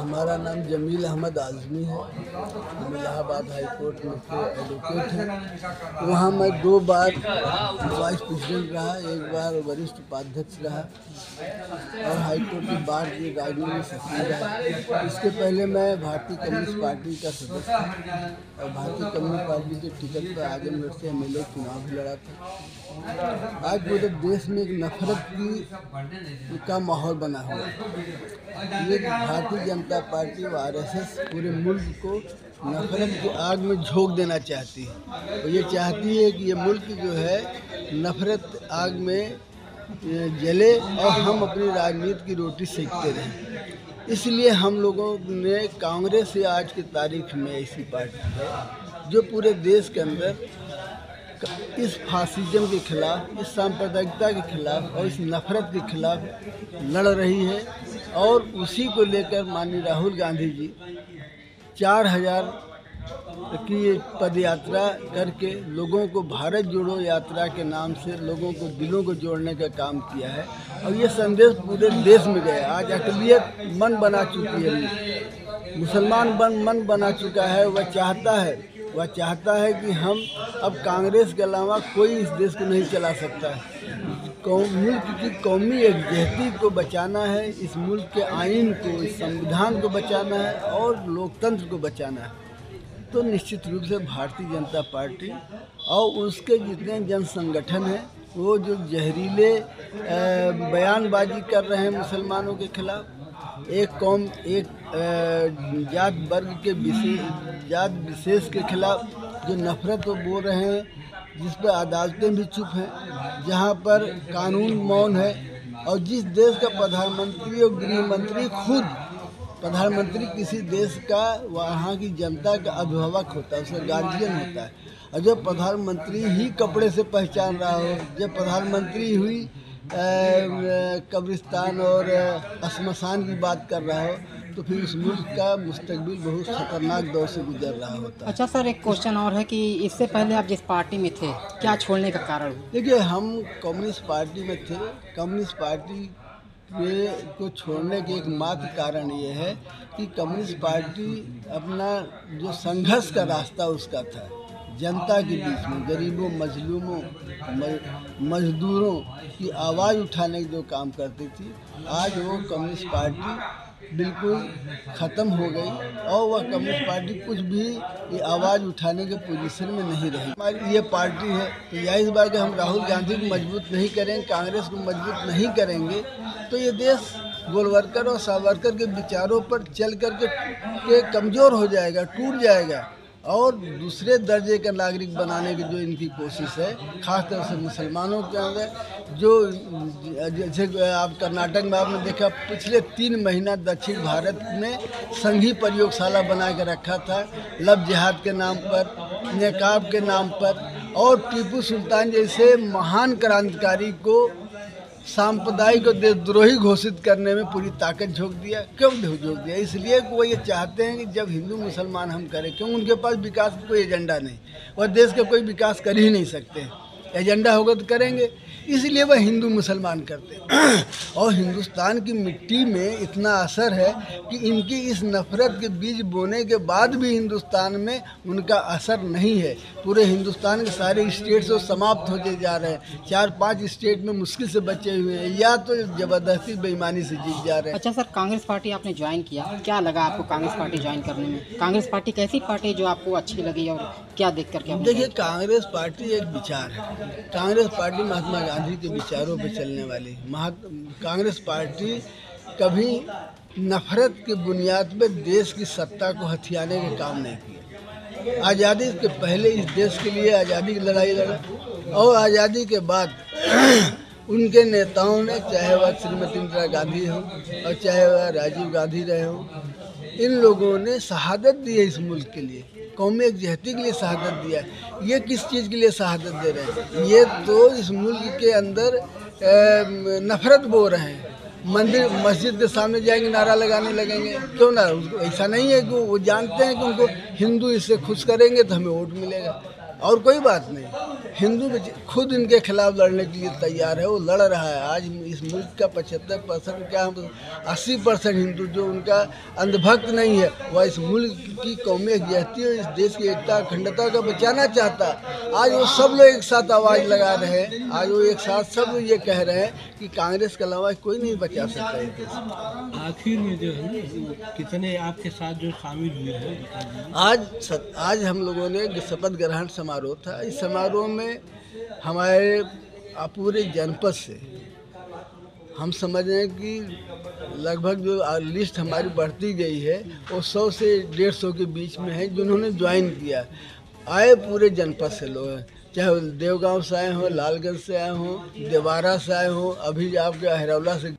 हमारा नाम जमील अहमद आज़मी है। हम इलाहाबाद हाई कोर्ट में से एडवोकेट हैं। वहाँ मैं 2 बार वाइस प्रेसिडेंट रहा, 1 बार वरिष्ठ उपाध्यक्ष रहा और हाई कोर्ट की बार की राजनीतिक सचिव रहा। इसके पहले मैं भारतीय कम्युनिस्ट पार्टी का सदस्य था और भारतीय कम्युनिस्ट पार्टी के टिकट पर आजमगढ़ से MLA चुनाव भी लड़ा था। आज पूरे देश में एक नफरत का माहौल बना हुआ है। ये भारतीय जनता पार्टी और RSS पूरे मुल्क को नफरत की आग में झोंक देना चाहती है और ये चाहती है कि ये मुल्क जो है नफरत आग में जले और हम अपनी राजनीति की रोटी सेकते रहें। इसलिए हम लोगों ने कांग्रेस से आज की तारीख में ऐसी पार्टी है जो पूरे देश के अंदर इस फासिज्म के खिलाफ, इस सांप्रदायिकता के खिलाफ और इस नफरत के खिलाफ लड़ रही है और उसी को लेकर माननीय राहुल गांधी जी 4000 की पदयात्रा करके लोगों को भारत जोड़ो यात्रा के नाम से लोगों को दिलों को जोड़ने का काम किया है और ये संदेश पूरे देश में गया। आज अक़लियत मन बना चुकी है, मुसलमान मन बना चुका है। वह चाहता है कि हम अब कांग्रेस के अलावा कोई इस देश को नहीं चला सकता है। मुल्क की कौमी एकजुटता को बचाना है, इस मुल्क के आइन को, इस संविधान को बचाना है और लोकतंत्र को बचाना है। तो निश्चित रूप से भारतीय जनता पार्टी और उसके जितने जन संगठन हैं वो जो जहरीले बयानबाजी कर रहे हैं मुसलमानों के खिलाफ, एक कौम एक जात वर्ग के जात विशेष के खिलाफ जो नफरत वो बोल रहे हैं, जिस पर अदालतें भी चुप हैं, जहां पर कानून मौन है और जिस देश का प्रधानमंत्री और गृह मंत्री खुद प्रधानमंत्री किसी देश का वहाँ की जनता का अभिभावक होता है, उसका गार्जियन होता है और जब प्रधानमंत्री ही कपड़े से पहचान रहा हो, जब प्रधानमंत्री हुई कब्रिस्तान और श्मशान की बात कर रहा हो, तो फिर उस मुल्क का मुस्तकबिल बहुत खतरनाक दौर से गुजर रहा होता है। अच्छा सर, एक क्वेश्चन और है कि इससे पहले आप जिस पार्टी में थे, क्या छोड़ने का कारण? देखिए, हम कम्युनिस्ट पार्टी में थे। कम्युनिस्ट पार्टी को छोड़ने के एकमात्र कारण ये है कि कम्युनिस्ट पार्टी अपना जो संघर्ष का रास्ता उसका था जनता के बीच में, गरीबों, मजलूमों, मजदूरों की आवाज़ उठाने का जो काम करती थी, आज वो कम्युनिस्ट पार्टी बिल्कुल ख़त्म हो गई और वह कम्युनिस्ट पार्टी कुछ भी ये आवाज़ उठाने के पोजीशन में नहीं रही। हमारी ये पार्टी है तो या इस बार के हम राहुल गांधी को मजबूत नहीं करेंगे, कांग्रेस को मजबूत नहीं करेंगे तो ये देश गोलवरकर और सावरकर के विचारों पर चल कर के कमज़ोर हो जाएगा, टूट जाएगा और दूसरे दर्जे का नागरिक बनाने की जो इनकी कोशिश है, खासतौर से मुसलमानों के अंदर जो, जैसे आप कर्नाटक में आपने देखा पिछले 3 महीना दक्षिण भारत में संघी प्रयोगशाला बना के रखा था, लव जिहाद के नाम पर, नेकाब के नाम पर और टीपू सुल्तान जैसे महान क्रांतिकारी को सांप्रदायिक और देशद्रोही घोषित करने में पूरी ताकत झोंक दिया। क्यों झोंक दिया? इसलिए कि वो ये चाहते हैं कि जब हिंदू मुसलमान हम करें, क्यों उनके पास विकास का कोई एजेंडा नहीं, वह देश का कोई विकास कर ही नहीं सकते। एजेंडा होगा तो करेंगे, इसलिए वह हिंदू मुसलमान करते हैं और हिंदुस्तान की मिट्टी में इतना असर है कि इनकी इस नफरत के बीज बोने के बाद भी हिंदुस्तान में उनका असर नहीं है। पूरे हिंदुस्तान के सारे स्टेट से समाप्त होते जा रहे हैं। 4-5 स्टेट में मुश्किल से बचे हुए हैं या तो ज़बरदस्ती बेईमानी से जीत जा रहे हैं। अच्छा सर, कांग्रेस पार्टी आपने ज्वाइन किया, क्या लगा आपको कांग्रेस पार्टी ज्वाइन करने में? कांग्रेस पार्टी कैसी पार्टी जो आपको अच्छी लगी और क्या देख करके? देखिए, कांग्रेस पार्टी एक विचार है। कांग्रेस पार्टी महात्मा गांधी के विचारों पर चलने वाली। कांग्रेस पार्टी कभी नफरत की बुनियाद पर देश की सत्ता को हथियाने का काम नहीं किया। आज़ादी के पहले इस देश के लिए आज़ादी की लड़ाई लड़ा और आज़ादी के बाद उनके नेताओं ने, चाहे वह श्रीमती इंदिरा गांधी हो और चाहे वह राजीव गांधी रहे हो, इन लोगों ने शहादत दी है इस मुल्क के लिए, कौमी एकजुटता के लिए शहादत दिया है। ये किस चीज़ के लिए शहादत दे रहे हैं? ये तो इस मुल्क के अंदर नफरत बो रहे हैं। मंदिर मस्जिद के सामने जाएंगे, नारा लगाने लगेंगे, क्यों ना? ऐसा नहीं है कि वो जानते हैं कि उनको हिंदू इससे खुश करेंगे तो हमें वोट मिलेगा। और कोई बात नहीं, हिंदू खुद इनके खिलाफ लड़ने के लिए तैयार है, वो लड़ रहा है। आज इस मुल्क का 75% क्या 80% हिंदू जो उनका अंधभक्त नहीं है, वह इस मुल्क की कौमी यकजहती और इस देश की एकता अखंडता को बचाना चाहता है। आज वो सब लोग एक साथ आवाज़ लगा रहे हैं, आज वो एक साथ सब लोग ये कह रहे हैं कि कांग्रेस के अलावा कोई नहीं बचा सकता इस देश को। आखिर में जो है कितने आपके साथ जो शामिल हुए हैं? आज हम लोगों ने शपथ ग्रहण समारोह था। इस समारोह में हमारे पूरे जनपद से हम समझ रहे हैं कि लगभग जो लिस्ट हमारी बढ़ती गई है वो 100 से 150 के बीच में है जिन्होंने ज्वाइन किया। आए पूरे जनपद से लोग हैं, चाहे देवगांव से आए हों, लालगंज से आए हों, देवारा से आए हों, अभी आपके अहरौला से